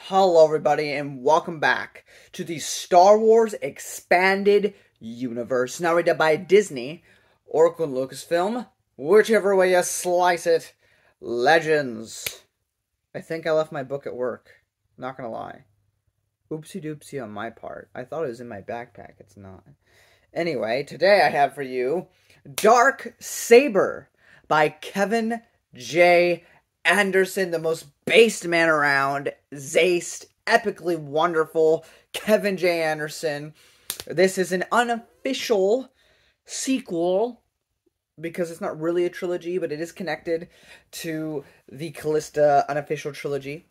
Hello everybody and welcome back to the Star Wars Expanded Universe, now rated by Disney or Lucasfilm, whichever way you slice it. Legends. I think I left my book at work, not gonna lie. Oopsie doopsie on my part. I thought it was in my backpack, it's not. Anyway, today I have for you Darksaber by Kevin J. Anderson, the most based man around, zaced, epically wonderful Kevin J. Anderson. This is an unofficial sequel, because it's not really a trilogy, but it is connected to the Callista unofficial trilogy.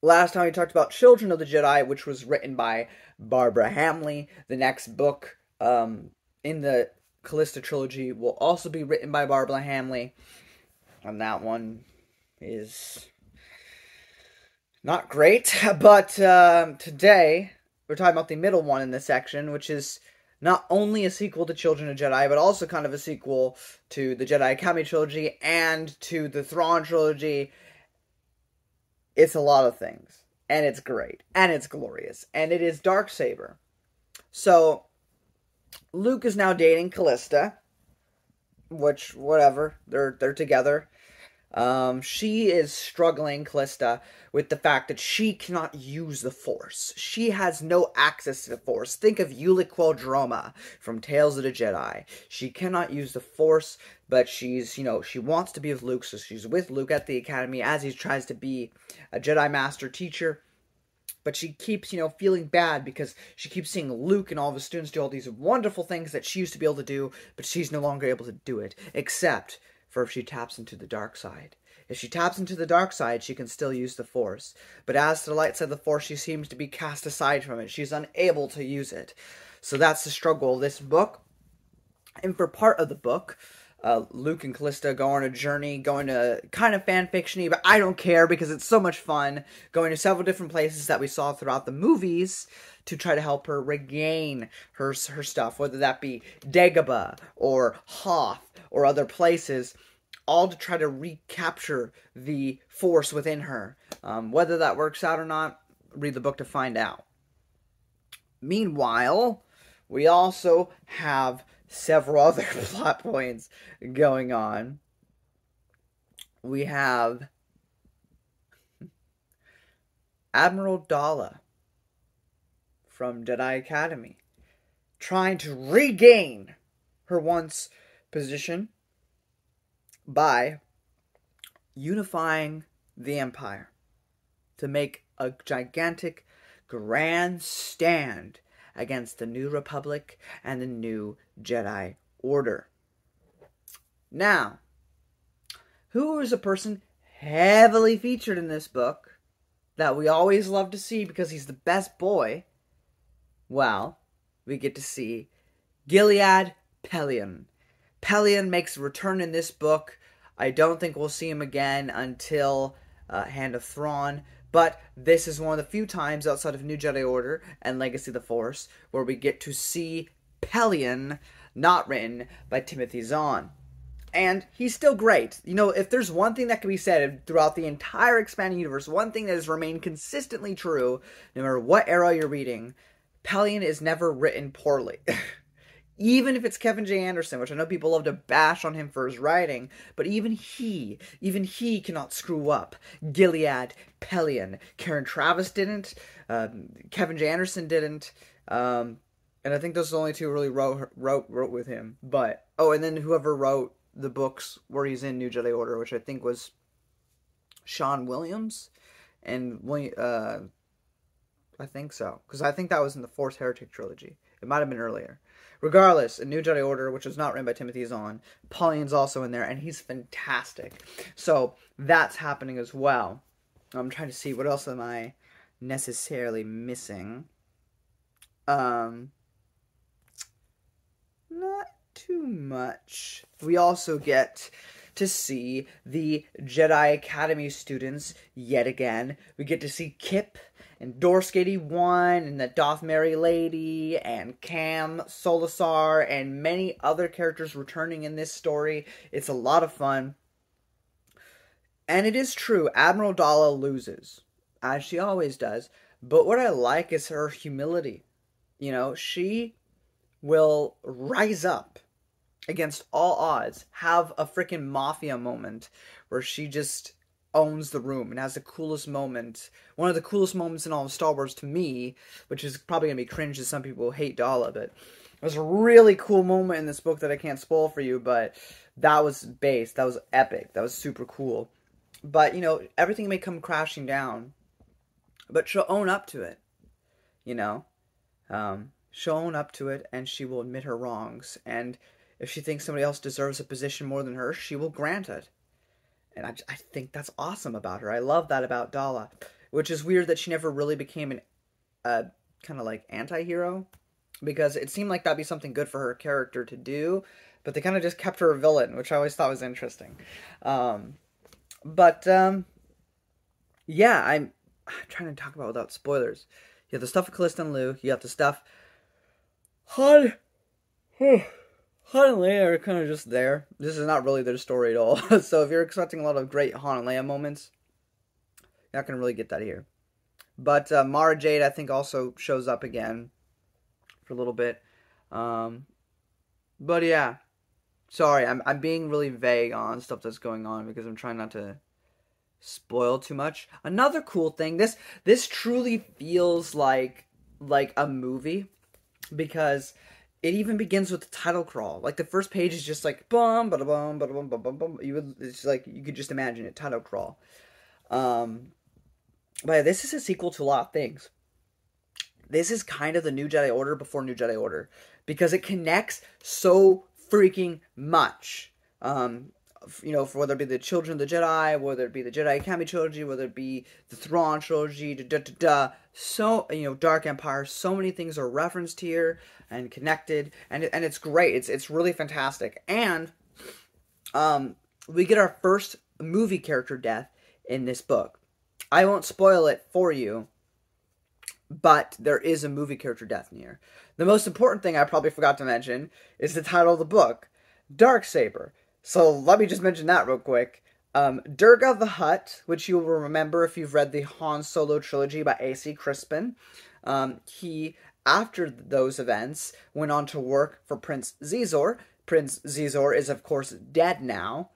Last time we talked about Children of the Jedi, which was written by Barbara Hamley. The next book in the Callista trilogy will also be written by Barbara Hamley. And that one is not great, but today we're talking about the middle one in this section, which is not only a sequel to Children of Jedi, but also kind of a sequel to the Jedi Academy trilogy and to the Thrawn trilogy. It's a lot of things, and it's great, and it's glorious, and it is Darksaber. So, Luke is now dating Callista, which, whatever, they're together. She is struggling, Callista, with the fact that she cannot use the Force. She has no access to the Force. Think of Ulic Qel-Droma from Tales of the Jedi. She cannot use the Force, but she's, she wants to be with Luke, so she's with Luke at the Academy as he tries to be a Jedi Master teacher. But she keeps, feeling bad because she keeps seeing Luke and all of his students do all these wonderful things that she used to be able to do, but she's no longer able to do it, except for if she taps into the dark side. If she taps into the dark side, she can still use the Force. But as to the light side of the Force, she seems to be cast aside from it. She's unable to use it. So that's the struggle of this book. And for part of the book, Luke and Callista go on a journey, going to kind of fan-fiction-y, but I don't care because it's so much fun, going to several different places that we saw throughout the movies to try to help her regain her stuff, whether that be Dagobah or Hoth or other places, all to try to recapture the Force within her. Whether that works out or not, read the book to find out. Meanwhile, we also have several other plot points going on. We have Admiral Dala from Jedi Academy trying to regain her once position by unifying the Empire to make a gigantic grand stand against the New Republic and the New Jedi Order. Now, who is a person heavily featured in this book that we always love to see because he's the best boy? Well, we get to see Gilead Pellaeon. Pellaeon makes a return in this book. I don't think we'll see him again until Hand of Thrawn, but this is one of the few times outside of New Jedi Order and Legacy of the Force where we get to see Pellaeon not written by Timothy Zahn. And he's still great. If there's one thing that can be said throughout the entire expanding universe, one thing that has remained consistently true, no matter what era you're reading, Pellaeon is never written poorly. Even if it's Kevin J. Anderson, which I know people love to bash on him for his writing, but even he cannot screw up Gilead Pellaeon. Karen Traviss didn't, Kevin J. Anderson didn't, and I think those are the only two who really wrote with him. But, and then whoever wrote the books where he's in New Jedi Order, which I think was Sean Williams, and I think so, because I think that was in the Force Heretic trilogy. It might have been earlier. Regardless, in New Jedi Order, which was not written by Timothy Zahn, Pellaeon's also in there, and he's fantastic. So, that's happening as well. I'm trying to see, what else am I necessarily missing? Not too much. We also get to see the Jedi Academy students yet again. We get to see Kip and Dorsk 81 and the Doth Mary Lady and Cam Solasar and many other characters returning in this story. It's a lot of fun. And it is true, Admiral Dala loses. as she always does. But what I like is her humility. You know, she will rise up against all odds, have a freaking mafia moment where she just owns the room and has the coolest moment. One of the coolest moments in all of Star Wars to me, which is probably going to be cringe to some people who hate Dala, but it was a really cool moment in this book that I can't spoil for you, but that was base. That was epic. That was super cool. But, you know, everything may come crashing down, but she'll own up to it, you know? She'll own up to it, and she will admit her wrongs, and if she thinks somebody else deserves a position more than her, she will grant it. And I think that's awesome about her. I love that about Dala. Which is weird that she never really became an kind of like anti-hero. Because it seemed like that'd be something good for her character to do. But they kind of just kept her a villain, which I always thought was interesting. Yeah, I'm trying to talk about without spoilers. You have the stuff with Callista and Luke. You have the stuff... Han and Leia are kind of just there. This is not really their story at all. So if you're expecting a lot of great Han and Leia moments, you're not going to really get that here. But Mara Jade, I think, also shows up again for a little bit. But yeah. Sorry, I'm being really vague on stuff that's going on because I'm trying not to spoil too much. Another cool thing, this truly feels like a movie because it even begins with the title crawl. Like the first page is just like bum bada bum bada bum bum bum bum. It's like you could just imagine it, title crawl. But yeah, this is a sequel to a lot of things. This is kind of the New Jedi Order before New Jedi Order because it connects so freaking much. You know, for whether it be the Children of the Jedi, whether it be the Jedi Academy trilogy, whether it be the Thrawn trilogy, so, you know, Dark Empire, so many things are referenced here and connected, and it's great. It's really fantastic. And we get our first movie character death in this book. I won't spoil it for you, but there is a movie character death in here. The most important thing I probably forgot to mention is the title of the book, Darksaber. So let me just mention that real quick. Durga the Hutt, which you will remember if you've read the Han Solo trilogy by A.C. Crispin. He, after those events, went on to work for Prince Xizor. Prince Xizor is, of course, dead now.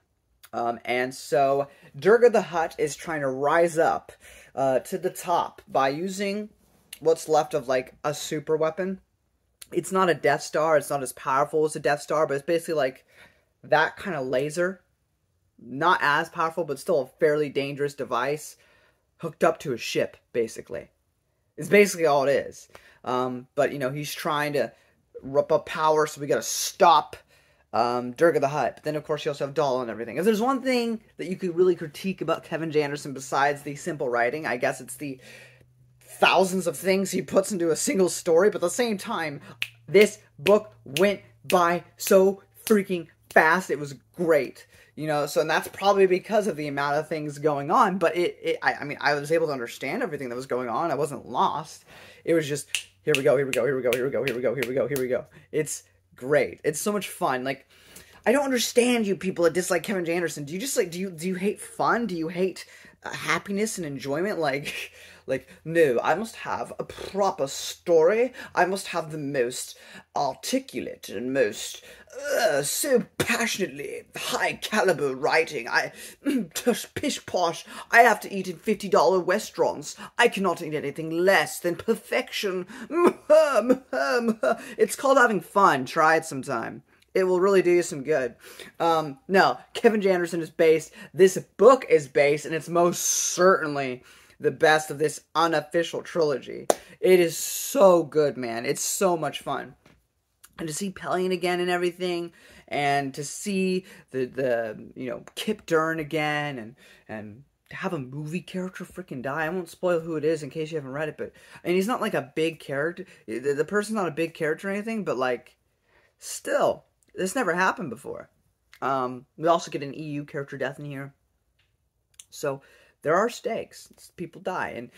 And so Durga the Hutt is trying to rise up to the top by using what's left of, like, a super weapon. It's not a Death Star. It's not as powerful as a Death Star, but it's basically like that kind of laser. Not as powerful, but still a fairly dangerous device hooked up to a ship, basically. It's basically all it is. But, you know, he's trying to rip up power, so we gotta stop Durga the Hutt. But then, of course, you also have Dala and everything. If there's one thing that you could really critique about Kevin J. Anderson besides the simple writing, I guess it's the thousands of things he puts into a single story. But at the same time, this book went by so freaking fast. It was great. You know, so, and that's probably because of the amount of things going on, but I mean, I was able to understand everything that was going on. I wasn't lost. It was just, here we go, here we go, here we go, here we go, here we go, here we go, here we go. It's great. It's so much fun. Like, I don't understand you people that dislike Kevin J. Anderson. Do you just, like, do you hate fun? Do you hate happiness and enjoyment? Like, no, I must have a proper story. I must have the most articulate and most, so passionately high-caliber writing. Pish-posh. I have to eat in $50 restaurants. I cannot eat anything less than perfection. It's called having fun. Try it sometime. It will really do you some good. No, Kevin J. Anderson is based. This book is based, and it's most certainly the best of this unofficial trilogy. It is so good, man. It's so much fun. And to see Pelion again and everything, and to see the you know, Kip Dern again, and to have a movie character freaking die. I won't spoil who it is in case you haven't read it, but I mean, he's not like a big character. The person's not a big character or anything, but like, still, this never happened before. We also get an EU character death in here. So there are stakes. People die, and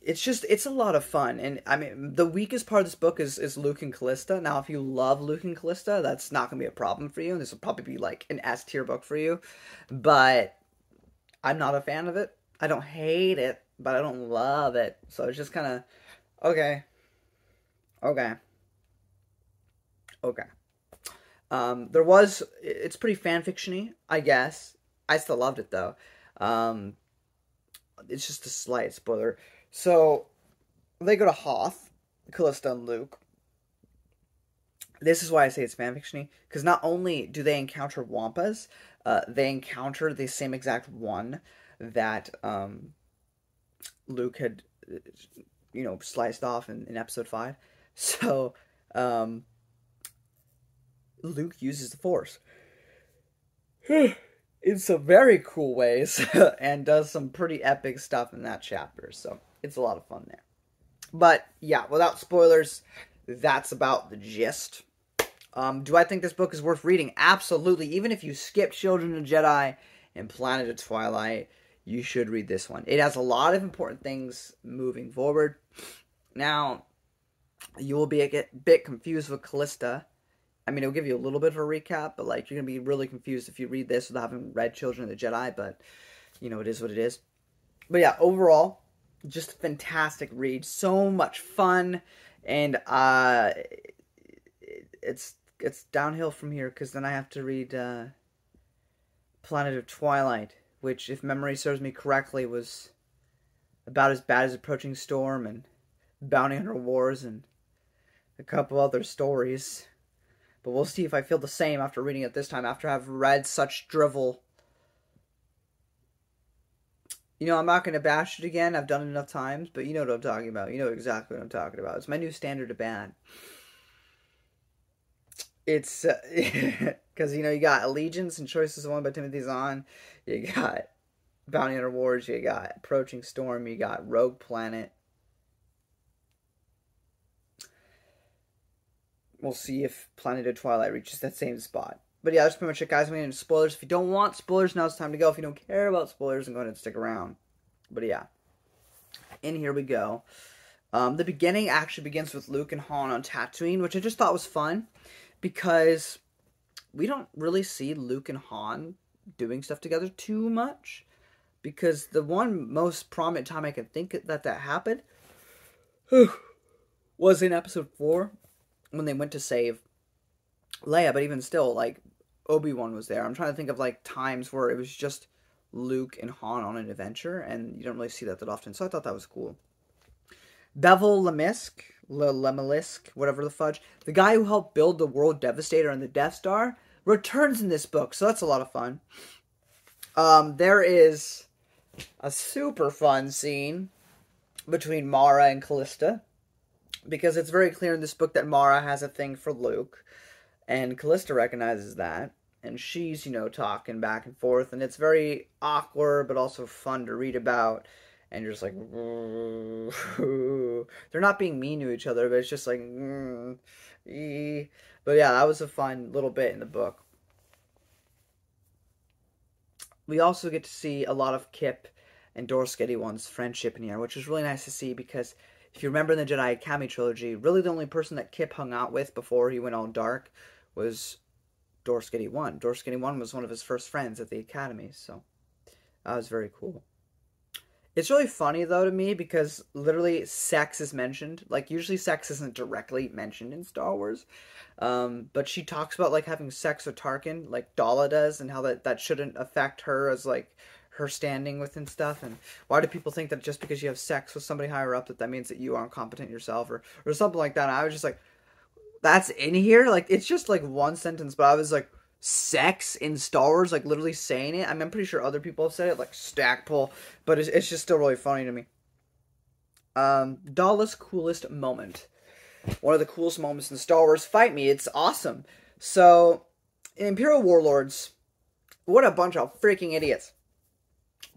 it's a lot of fun. And I mean, the weakest part of this book is Luke and Callista. Now, if you love Luke and Callista, that's not going to be a problem for you. This will probably be like an S tier book for you. But I'm not a fan of it. I don't hate it. but I don't love it. So it's just kind of, okay, okay, okay. It's pretty fanfiction-y, I guess. I still loved it, though. Um, it's just a slight spoiler. So, they go to Hoth, Callista and Luke. This is why I say it's fanfiction-y, because not only do they encounter Wampas, they encounter the same exact one that Luke had, sliced off in episode 5. So, Luke uses the Force in some very cool ways and does some pretty epic stuff in that chapter. So, it's a lot of fun there. But, yeah, without spoilers, that's about the gist. Do I think this book is worth reading? Absolutely. Even if you skip Children of Jedi and Planet of Twilight, you should read this one. It has a lot of important things moving forward. Now, you will be a bit confused with Callista. I mean, it'll give you a little bit of a recap, but, like, you're going to be really confused if you read this without having read Children of the Jedi, but, it is what it is. But, yeah, overall, just a fantastic read. So much fun, and, it's downhill from here, because then I have to read Planet of Twilight, which, if memory serves me correctly, was about as bad as Approaching Storm and Bounty Hunter Wars and a couple other stories. But we'll see if I feel the same after reading it this time, after I've read such drivel. I'm not going to bash it again. I've done it enough times, but you know what I'm talking about. You know exactly what I'm talking about. It's my new standard of bad. It's because you got Allegiance and Choices One by Timothy Zahn, you got Bounty Hunter Wars, you got Approaching Storm, you got Rogue Planet. We'll see if Planet of Twilight reaches that same spot. But yeah, that's pretty much it, guys. I'm getting into spoilers. If you don't want spoilers, now's the time to go. If you don't care about spoilers, then go ahead and stick around. But yeah, in here we go. The beginning actually begins with Luke and Han on Tatooine, which I just thought was fun. Because we don't really see Luke and Han doing stuff together too much. Because the one most prominent time I can think that happened was in episode 4 when they went to save Leia. But even still, like, Obi-Wan was there. I'm trying to think of, like, times where it was just Luke and Han on an adventure. And you don't really see that often. So I thought that was cool. Bevel Lemelisk, whatever the fudge, the guy who helped build the World Devastator and the Death Star, returns in this book, so that's a lot of fun. There is a super fun scene between Mara and Callista, because it's very clear in this book that Mara has a thing for Luke, and Callista recognizes that, and she's, talking back and forth, and it's very awkward, but also fun to read about. And you're just like, they're not being mean to each other, but it's just like, But yeah, that was a fun little bit in the book. We also get to see a lot of Kip and Dorsketty One's friendship in here, which is really nice to see because if you remember in the Jedi Academy trilogy, really the only person that Kip hung out with before he went all dark was Dorsketty One. Dorsketty One was one of his first friends at the Academy, so that was very cool. It's really funny, though, to me, because literally sex is mentioned. Like, usually sex isn't directly mentioned in Star Wars. But she talks about, like, having sex with Tarkin, like Dala does, and how that shouldn't affect her as, like, her standing with and stuff. And why do people think that just because you have sex with somebody higher up that means that you aren't competent yourself or something like that? And I was just like, that's in here? Like, it's just, like, one sentence, but I was like, sex in Star Wars, like literally saying it. I mean, I'm pretty sure other people have said it, like Stackpole, but it's just still really funny to me. Dala's coolest moment. One of the coolest moments in Star Wars. Fight me, it's awesome. So, Imperial Warlords, what a bunch of freaking idiots.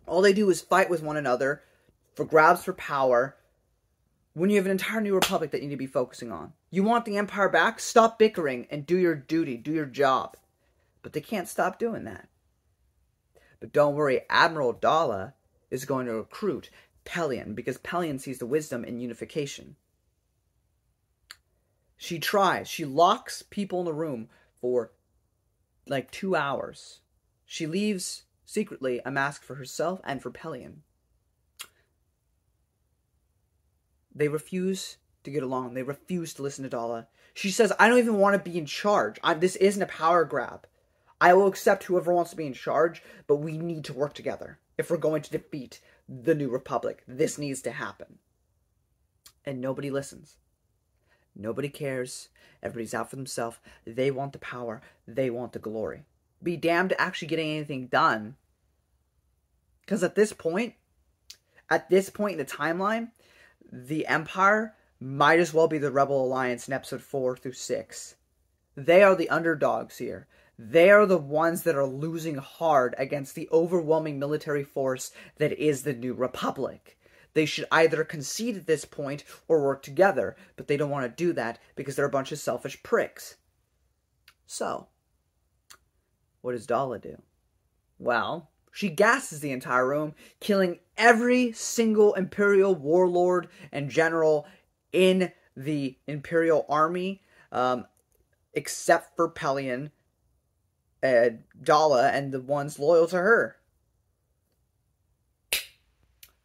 All they do is fight with one another for grabs for power when you have an entire new republic that you need to be focusing on. You want the Empire back? Stop bickering and do your duty, do your job. But they can't stop doing that. But don't worry, Admiral Dala is going to recruit Pelion, because Pelion sees the wisdom in unification. She tries. She locks people in the room for like 2 hours. She leaves secretly a mask for herself and for Pelion. They refuse to get along. They refuse to listen to Dala. She says, I don't even want to be in charge. This isn't a power grab. I will accept whoever wants to be in charge, but we need to work together. If we're going to defeat the New Republic, this needs to happen. And nobody listens. Nobody cares. Everybody's out for themselves. They want the power. They want the glory. Be damned to actually getting anything done. Because at this point in the timeline, the Empire might as well be the Rebel Alliance in episode 4 through 6. They are the underdogs here. They are the ones that are losing hard against the overwhelming military force that is the New Republic. They should either concede at this point or work together, but they don't want to do that because they're a bunch of selfish pricks. So, what does Dala do? Well, she gasses the entire room, killing every single Imperial warlord and general in the Imperial army, except for Pelion, Dala, and the ones loyal to her.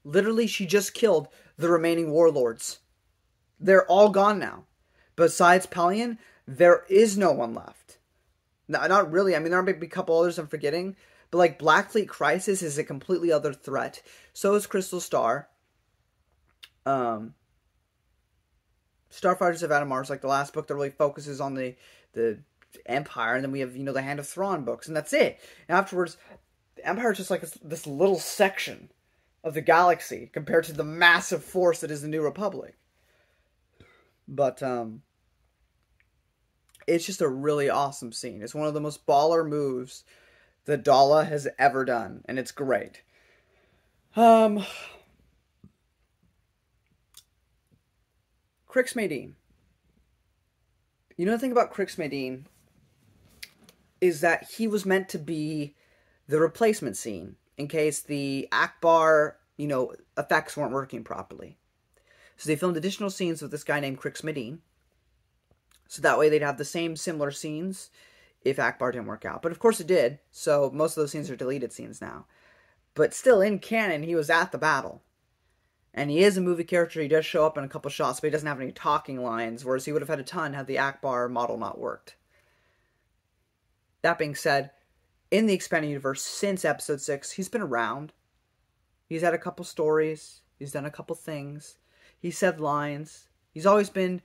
Literally, she just killed the remaining warlords. They're all gone now. Besides Pelion, there is no one left. No, not really. I mean, there might be a couple others I'm forgetting. But, like, Black Fleet Crisis is a completely other threat. So is Crystal Star. Starfighters of Adam Mars, like the last book that really focuses on the Empire. And then we have, the Hand of Thrawn books. And that's it. And afterwards, the Empire is just like this little section of the galaxy compared to the massive force that is the New Republic. But, it's just a really awesome scene. It's one of the most baller moves that Dala has ever done, and it's great. Crix Maydeen. The thing about Crix Maydeen is that he was meant to be the replacement scene in case the Akbar, effects weren't working properly. So they filmed additional scenes with this guy named Crix Maydeen. So that way they'd have the same similar scenes if Akbar didn't work out. But of course it did, so most of those scenes are deleted scenes now. But still, in canon, he was at the battle. And he is a movie character. He does show up in a couple shots, but he doesn't have any talking lines, whereas he would have had a ton had the Akbar model not worked. That being said, in the expanded universe, since episode 6, he's been around. He's had a couple stories. He's done a couple things. He said lines. He's always been,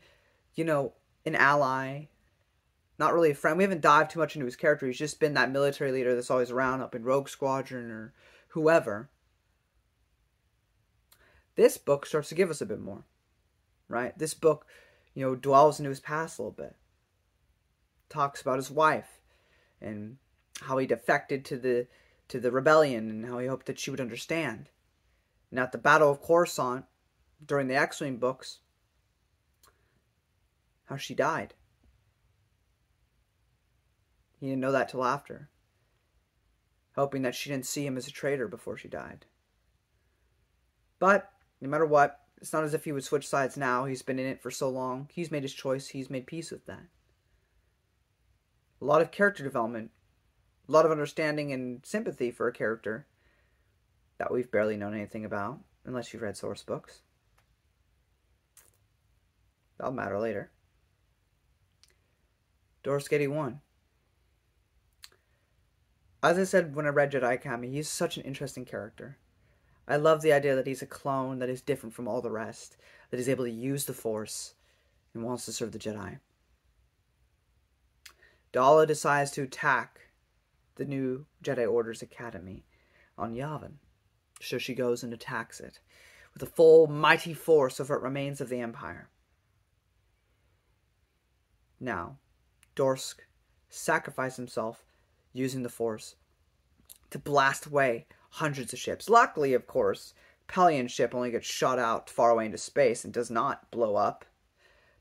an ally. Not really a friend. We haven't dived too much into his character. He's just been that military leader that's always around up in Rogue Squadron or whoever. This book starts to give us a bit more, right? This book, dwells into his past a little bit. Talks about his wife and how he defected to the rebellion and how he hoped that she would understand. And at the Battle of Coruscant, during the X-Wing books, how she died. He didn't know that till after, hoping that she didn't see him as a traitor before she died. But, no matter what, it's not as if he would switch sides now. He's been in it for so long. He's made his choice. He's made peace with that. A lot of character development. A lot of understanding and sympathy for a character that we've barely known anything about, unless you've read source books. That'll matter later. Dorsk 81. As I said when I read Jedi Academy, he's such an interesting character. I love the idea that he's a clone that is different from all the rest, that is able to use the Force and wants to serve the Jedi. Dala decides to attack the new Jedi Order's academy on Yavin. So she goes and attacks it with the full mighty force of what remains of the Empire. Now, Dorsk sacrificed himself using the Force to blast away hundreds of ships. Luckily, of course, Pelion's ship only gets shot out far away into space and does not blow up,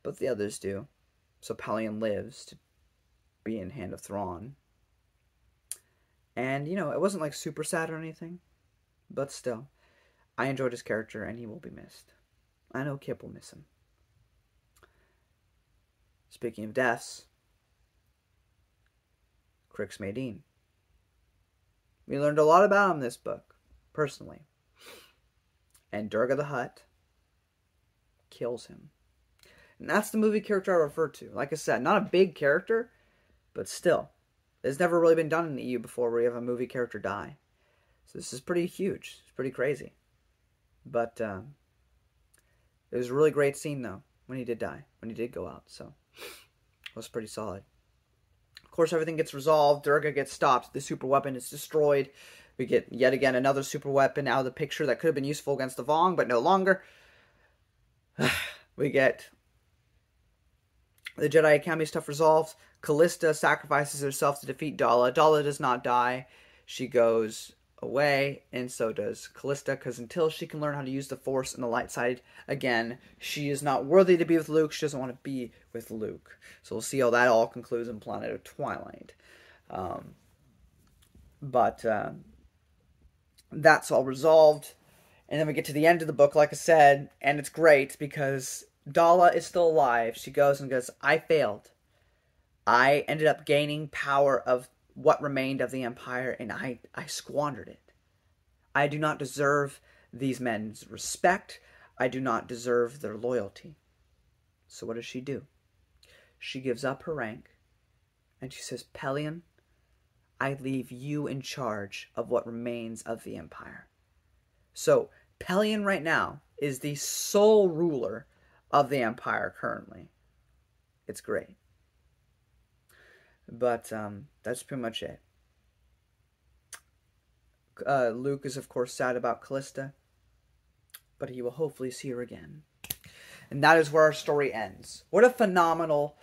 but the others do. So Pelion lives to be in Hand of Thrawn. And, it wasn't like super sad or anything, but still, I enjoyed his character and he will be missed. I know Kip will miss him. Speaking of deaths, Crix Maydeen. We learned a lot about him in this book, personally. And Durga the Hutt kills him. And that's the movie character I refer to. Like I said, not a big character, but still. It's never really been done in the EU before where you have a movie character die. So this is pretty huge. It's pretty crazy. But it was a really great scene, though, when he did die. When he did go out. So it was pretty solid. Of course, everything gets resolved. Durga gets stopped. The super weapon is destroyed. We get, yet again, another super weapon out of the picture that could have been useful against the Vong, but no longer. We get the Jedi Academy stuff resolved. Callista sacrifices herself to defeat Dala. Dala does not die. She goes away, and so does Callista, because until she can learn how to use the Force and the light side again, she is not worthy to be with Luke. She doesn't want to be with Luke. So we'll see how that all concludes in Planet of Twilight. That's all resolved. And then we get to the end of the book, like I said, and it's great because Dala is still alive. She goes and goes, I failed. I ended up gaining power of what remained of the Empire, and I squandered it. I do not deserve these men's respect. I do not deserve their loyalty. So what does she do? She gives up her rank, and she says, Pelion, I leave you in charge of what remains of the Empire. So, Pelion right now is the sole ruler of the Empire currently. It's great. But that's pretty much it. Luke is, of course, sad about Callista, but he will hopefully see her again. And that is where our story ends. What a phenomenal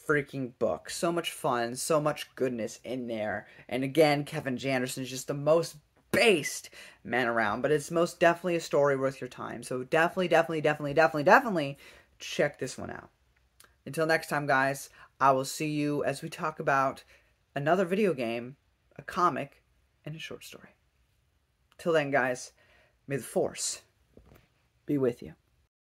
freaking book. So much fun, so much goodness in there. And again, Kevin Janderson is just the most based man around, but it's most definitely a story worth your time. So definitely check this one out. Until next time, guys, I will see you as we talk about another video game, a comic, and a short story. Till then, guys, may the Force be with you.